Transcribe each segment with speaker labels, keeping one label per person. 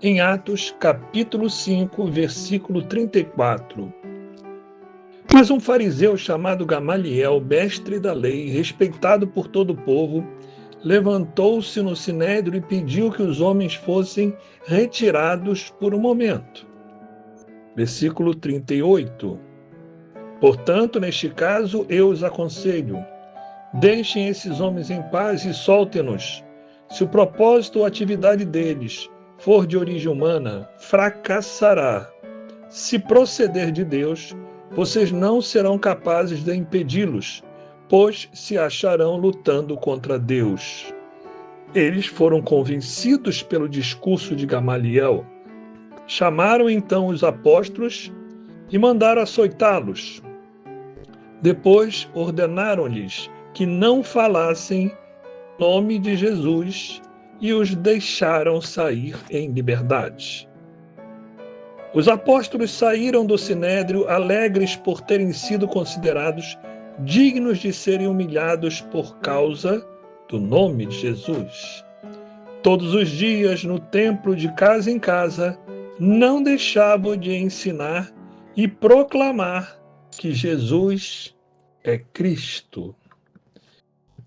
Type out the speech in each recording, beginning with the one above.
Speaker 1: em Atos, capítulo 5, versículo 34. Mas um fariseu chamado Gamaliel, mestre da lei, respeitado por todo o povo, levantou-se no sinédrio e pediu que os homens fossem retirados por um momento. Versículo 38. Portanto, neste caso, eu os aconselho: deixem esses homens em paz e soltem-nos. Se o propósito ou atividade deles for de origem humana, fracassará. Se proceder de Deus, vocês não serão capazes de impedi-los, pois se acharão lutando contra Deus. Eles foram convencidos pelo discurso de Gamaliel. Chamaram então os apóstolos e mandaram açoitá-los. Depois ordenaram-lhes que não falassem em nome de Jesus e os deixaram sair em liberdade. Os apóstolos saíram do sinédrio alegres por terem sido considerados dignos de serem humilhados por causa do nome de Jesus. Todos os dias, no templo, de casa em casa, não deixavam de ensinar e proclamar que Jesus é Cristo.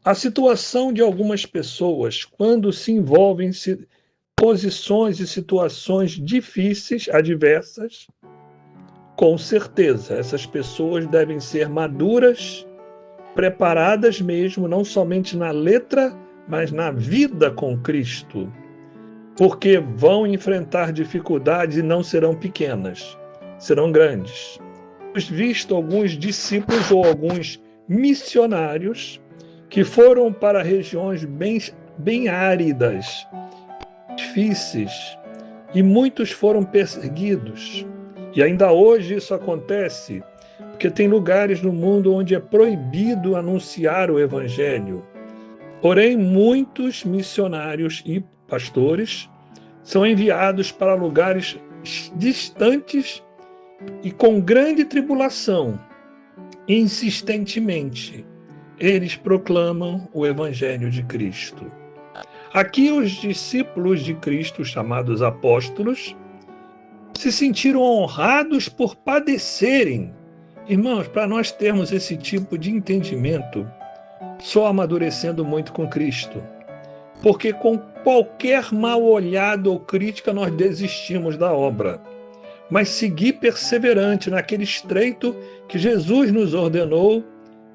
Speaker 1: A situação de algumas pessoas, quando se envolvem em posições e situações difíceis, adversas, com certeza, essas pessoas devem ser maduras, preparadas mesmo, não somente na letra, mas na vida com Cristo, porque vão enfrentar dificuldades e não serão pequenas, serão grandes. Temos visto alguns discípulos ou alguns missionários que foram para regiões bem áridas, difíceis, e muitos foram perseguidos. E ainda hoje isso acontece, porque tem lugares no mundo onde é proibido anunciar o Evangelho. Porém, muitos missionários e pastores são enviados para lugares distantes e com grande tribulação, insistentemente, eles proclamam o Evangelho de Cristo. Aqui os discípulos de Cristo, chamados apóstolos, se sentiram honrados por padecerem. Irmãos, para nós termos esse tipo de entendimento, só amadurecendo muito com Cristo. Porque com qualquer mal olhado ou crítica nós desistimos da obra. Mas seguir perseverante naquele estreito que Jesus nos ordenou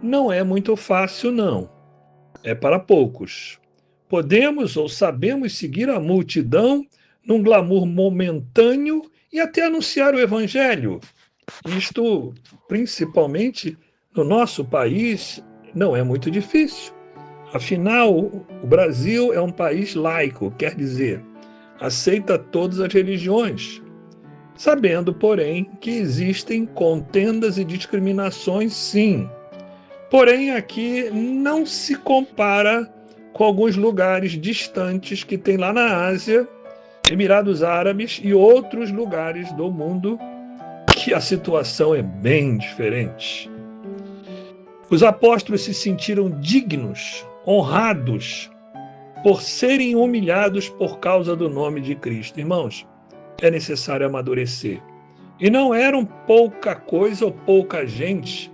Speaker 1: não é muito fácil, não. É para poucos. Podemos ou sabemos seguir a multidão num glamour momentâneo e até anunciar o Evangelho. Isto, principalmente no nosso país, não é muito difícil. Afinal, o Brasil é um país laico, quer dizer, aceita todas as religiões, sabendo, porém, que existem contendas e discriminações, sim. Porém, aqui não se compara com alguns lugares distantes que tem lá na Ásia, Emirados Árabes e outros lugares do mundo, que a situação é bem diferente. Os apóstolos se sentiram dignos, honrados, por serem humilhados por causa do nome de Cristo. Irmãos, é necessário amadurecer. E não eram pouca coisa ou pouca gente,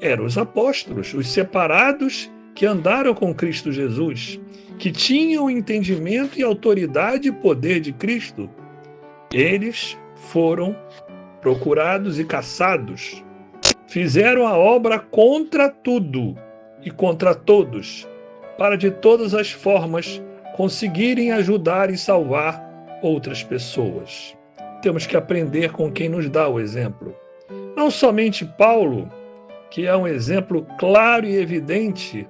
Speaker 1: eram os apóstolos, os separados que andaram com Cristo Jesus, que tinham o entendimento e autoridade e poder de Cristo. Eles foram procurados e caçados. Fizeram a obra contra tudo e contra todos, para de todas as formas conseguirem ajudar e salvar outras pessoas. Temos que aprender com quem nos dá o exemplo. Não somente Paulo, que é um exemplo claro e evidente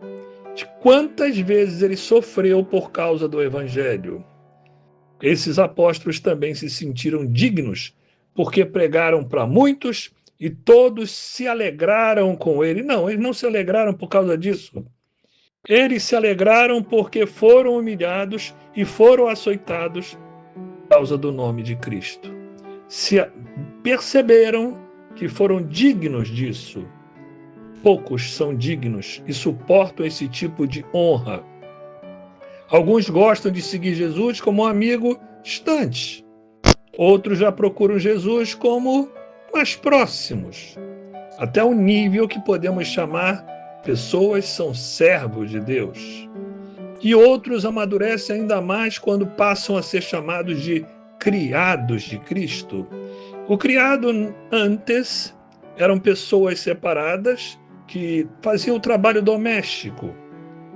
Speaker 1: de quantas vezes ele sofreu por causa do Evangelho. Esses apóstolos também se sentiram dignos, porque pregaram para muitos e todos se alegraram com ele. Não, eles não se alegraram por causa disso. Eles se alegraram porque foram humilhados e foram açoitados por causa do nome de Cristo. Perceberam que foram dignos disso. Poucos são dignos e suportam esse tipo de honra. Alguns gostam de seguir Jesus como um amigo distante. Outros já procuram Jesus como mais próximos, até o nível que podemos chamar pessoas são servos de Deus. E outros amadurecem ainda mais quando passam a ser chamados de criados de Cristo. O criado antes eram pessoas separadas que faziam o trabalho doméstico,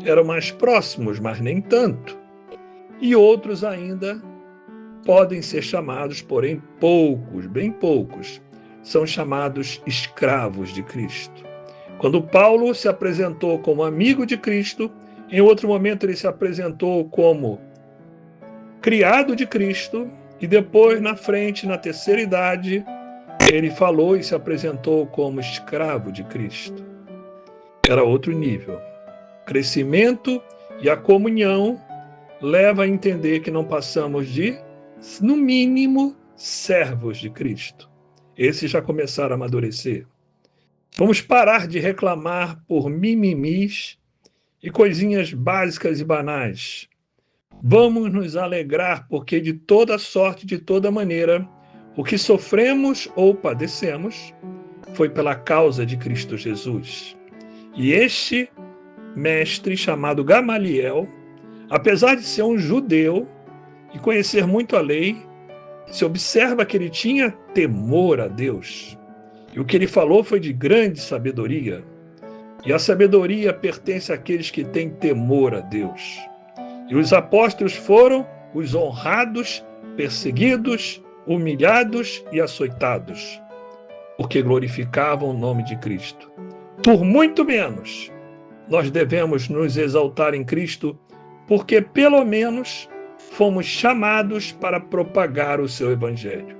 Speaker 1: eram mais próximos, mas nem tanto. E outros ainda podem ser chamados, porém poucos, bem poucos, são chamados escravos de Cristo. Quando Paulo se apresentou como amigo de Cristo, em outro momento ele se apresentou como criado de Cristo, e depois, na frente, na terceira idade, ele falou e se apresentou como escravo de Cristo. Era outro nível. Crescimento e a comunhão leva a entender que não passamos de, no mínimo, servos de Cristo. Esses já começaram a amadurecer. Vamos parar de reclamar por mimimis e coisinhas básicas e banais. Vamos nos alegrar porque de toda sorte, de toda maneira, o que sofremos ou padecemos foi pela causa de Cristo Jesus. E este mestre chamado Gamaliel, apesar de ser um judeu e conhecer muito a lei, se observa que ele tinha temor a Deus. E o que ele falou foi de grande sabedoria. E a sabedoria pertence àqueles que têm temor a Deus. E os apóstolos foram os honrados, perseguidos, humilhados e açoitados, porque glorificavam o nome de Cristo. Por muito menos, nós devemos nos exaltar em Cristo, porque pelo menos fomos chamados para propagar o seu evangelho.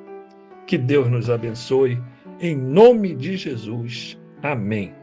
Speaker 1: Que Deus nos abençoe, em nome de Jesus. Amém.